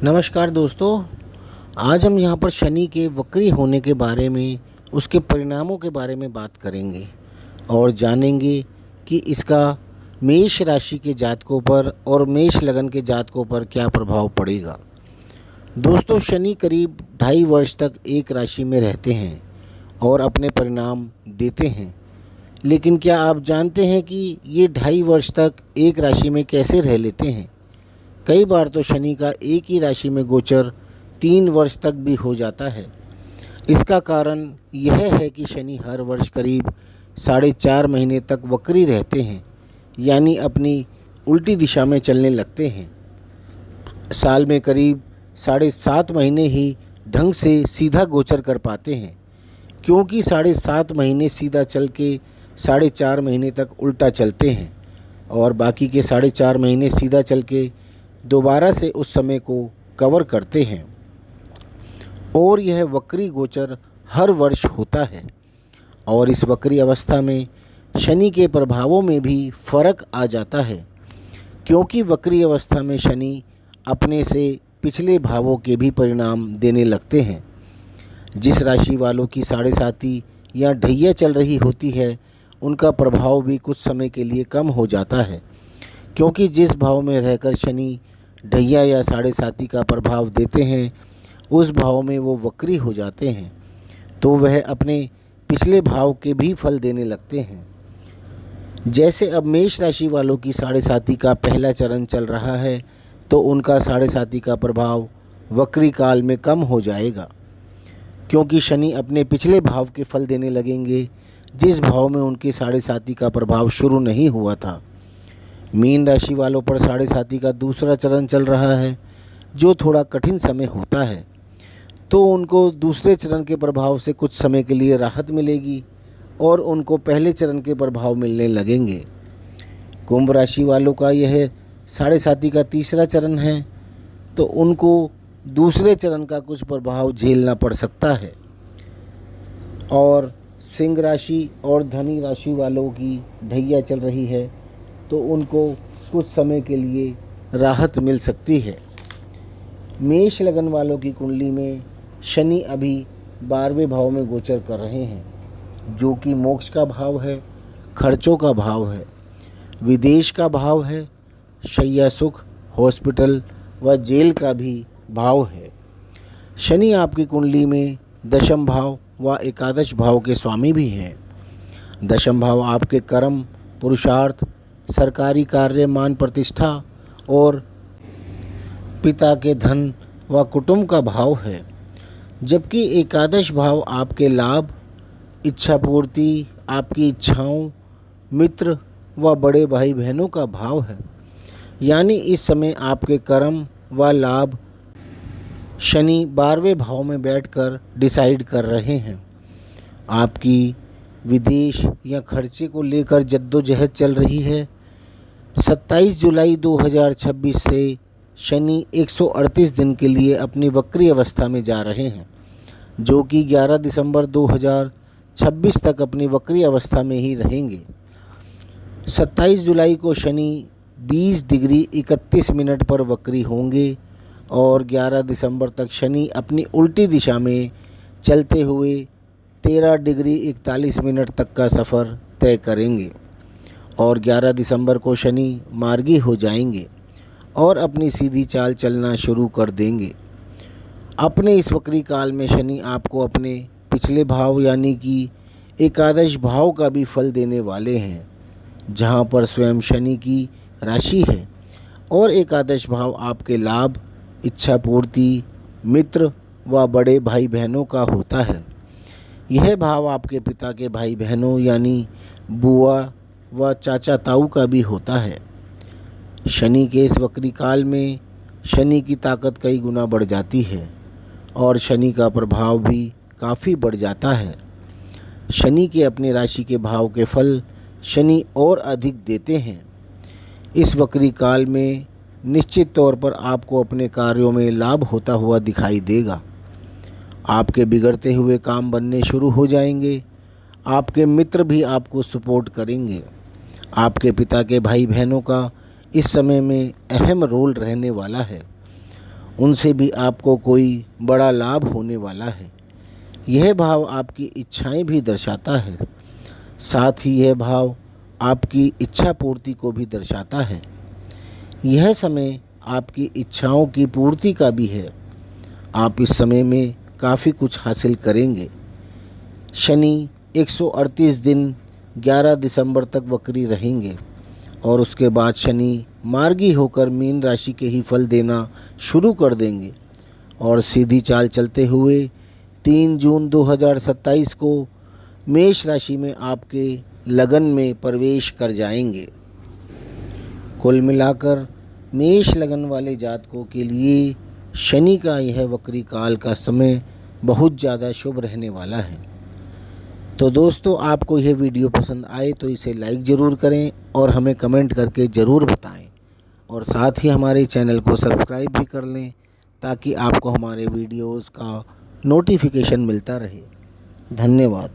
नमस्कार दोस्तों। आज हम यहाँ पर शनि के वक्री होने के बारे में, उसके परिणामों के बारे में बात करेंगे और जानेंगे कि इसका मेष राशि के जातकों पर और मेष लगन के जातकों पर क्या प्रभाव पड़ेगा। दोस्तों, शनि करीब 2.5 वर्ष तक एक राशि में रहते हैं और अपने परिणाम देते हैं। लेकिन क्या आप जानते हैं कि ये 2.5 वर्ष तक एक राशि में कैसे रह लेते हैं? कई बार तो शनि का एक ही राशि में गोचर 3 वर्ष तक भी हो जाता है। इसका कारण यह है कि शनि हर वर्ष करीब 4.5 महीने तक वक्री रहते हैं, यानी अपनी उल्टी दिशा में चलने लगते हैं। साल में करीब 7.5 महीने ही ढंग से सीधा गोचर कर पाते हैं, क्योंकि 7.5 महीने सीधा चल के 4.5 महीने तक उल्टा चलते हैं और बाकी के 4.5 महीने सीधा चल के दोबारा से उस समय को कवर करते हैं। और यह वक्री गोचर हर वर्ष होता है और इस वक्री अवस्था में शनि के प्रभावों में भी फर्क आ जाता है, क्योंकि वक्री अवस्था में शनि अपने से पिछले भावों के भी परिणाम देने लगते हैं। जिस राशि वालों की 7.5 या ढैया चल रही होती है, उनका प्रभाव भी कुछ समय के लिए कम हो जाता है, क्योंकि जिस भाव में रहकर शनि ढैया या 7.5 का प्रभाव देते हैं, उस भाव में वो वक्री हो जाते हैं, तो वह अपने पिछले भाव के भी फल देने लगते हैं। जैसे अब मेष राशि वालों की 7.5 का पहला चरण चल रहा है, तो उनका 7.5 का प्रभाव वक्री काल में कम हो जाएगा, क्योंकि शनि अपने पिछले भाव के फल देने लगेंगे जिस भाव में उनकी 7.5 का प्रभाव शुरू नहीं हुआ था। मीन राशि वालों पर 7.5 का दूसरा चरण चल रहा है, जो थोड़ा कठिन समय होता है, तो उनको दूसरे चरण के प्रभाव से कुछ समय के लिए राहत मिलेगी और उनको पहले चरण के प्रभाव मिलने लगेंगे। कुंभ राशि वालों का यह 7.5 का तीसरा चरण है, तो उनको दूसरे चरण का कुछ प्रभाव झेलना पड़ सकता है। और सिंह राशि और धनी राशि वालों की ढैया चल रही है, तो उनको कुछ समय के लिए राहत मिल सकती है। मेष लगन वालों की कुंडली में शनि अभी 12वें भाव में गोचर कर रहे हैं, जो कि मोक्ष का भाव है, खर्चों का भाव है, विदेश का भाव है, शैया सुख, हॉस्पिटल व जेल का भी भाव है। शनि आपकी कुंडली में दशम भाव व एकादश भाव के स्वामी भी हैं। दशम भाव आपके कर्म, पुरुषार्थ, सरकारी कार्य, मान प्रतिष्ठा और पिता के धन व कुटुंब का भाव है, जबकि एकादश भाव आपके लाभ, इच्छा पूर्ति, आपकी इच्छाओं, मित्र व बड़े भाई बहनों का भाव है। यानी इस समय आपके कर्म व लाभ शनि 12वें भाव में बैठकर डिसाइड कर रहे हैं। आपकी विदेश या खर्चे को लेकर जद्दोजहद चल रही है। 27 जुलाई 2026 से शनि 138 दिन के लिए अपनी वक्री अवस्था में जा रहे हैं, जो कि 11 दिसंबर 2026 तक अपनी वक्री अवस्था में ही रहेंगे। 27 जुलाई को शनि 20 डिग्री 31 मिनट पर वक्री होंगे और 11 दिसंबर तक शनि अपनी उल्टी दिशा में चलते हुए 13 डिग्री 41 मिनट तक का सफ़र तय करेंगे और 11 दिसंबर को शनि मार्गी हो जाएंगे और अपनी सीधी चाल चलना शुरू कर देंगे। अपने इस वक्री काल में शनि आपको अपने पिछले भाव यानी कि एकादश भाव का भी फल देने वाले हैं, जहां पर स्वयं शनि की राशि है और एकादश भाव आपके लाभ, इच्छा पूर्ति, मित्र व बड़े भाई बहनों का होता है। यह भाव आपके पिता के भाई बहनों यानी बुआ व चाचा ताऊ का भी होता है। शनि के इस वक्री काल में शनि की ताकत कई गुना बढ़ जाती है और शनि का प्रभाव भी काफ़ी बढ़ जाता है। शनि के अपने राशि के भाव के फल शनि और अधिक देते हैं। इस वक्री काल में निश्चित तौर पर आपको अपने कार्यों में लाभ होता हुआ दिखाई देगा। आपके बिगड़ते हुए काम बनने शुरू हो जाएंगे। आपके मित्र भी आपको सपोर्ट करेंगे। आपके पिता के भाई बहनों का इस समय में अहम रोल रहने वाला है उनसे भी आपको कोई बड़ा लाभ होने वाला है। यह भाव आपकी इच्छाएं भी दर्शाता है, साथ ही यह भाव आपकी इच्छा पूर्ति को भी दर्शाता है। यह समय आपकी इच्छाओं की पूर्ति का भी है। आप इस समय में काफ़ी कुछ हासिल करेंगे। शनि 138 दिन 11 दिसंबर तक वक्री रहेंगे और उसके बाद शनि मार्गी होकर मीन राशि के ही फल देना शुरू कर देंगे और सीधी चाल चलते हुए 3 जून 2027 को मेष राशि में आपके लगन में प्रवेश कर जाएंगे। कुल मिलाकर मेष लगन वाले जातकों के लिए शनि का यह वक्री काल का समय बहुत ज़्यादा शुभ रहने वाला है। तो दोस्तों, आपको यह वीडियो पसंद आए तो इसे लाइक ज़रूर करें और हमें कमेंट करके ज़रूर बताएं और साथ ही हमारे चैनल को सब्सक्राइब भी कर लें ताकि आपको हमारे वीडियोज़ का नोटिफिकेशन मिलता रहे। धन्यवाद।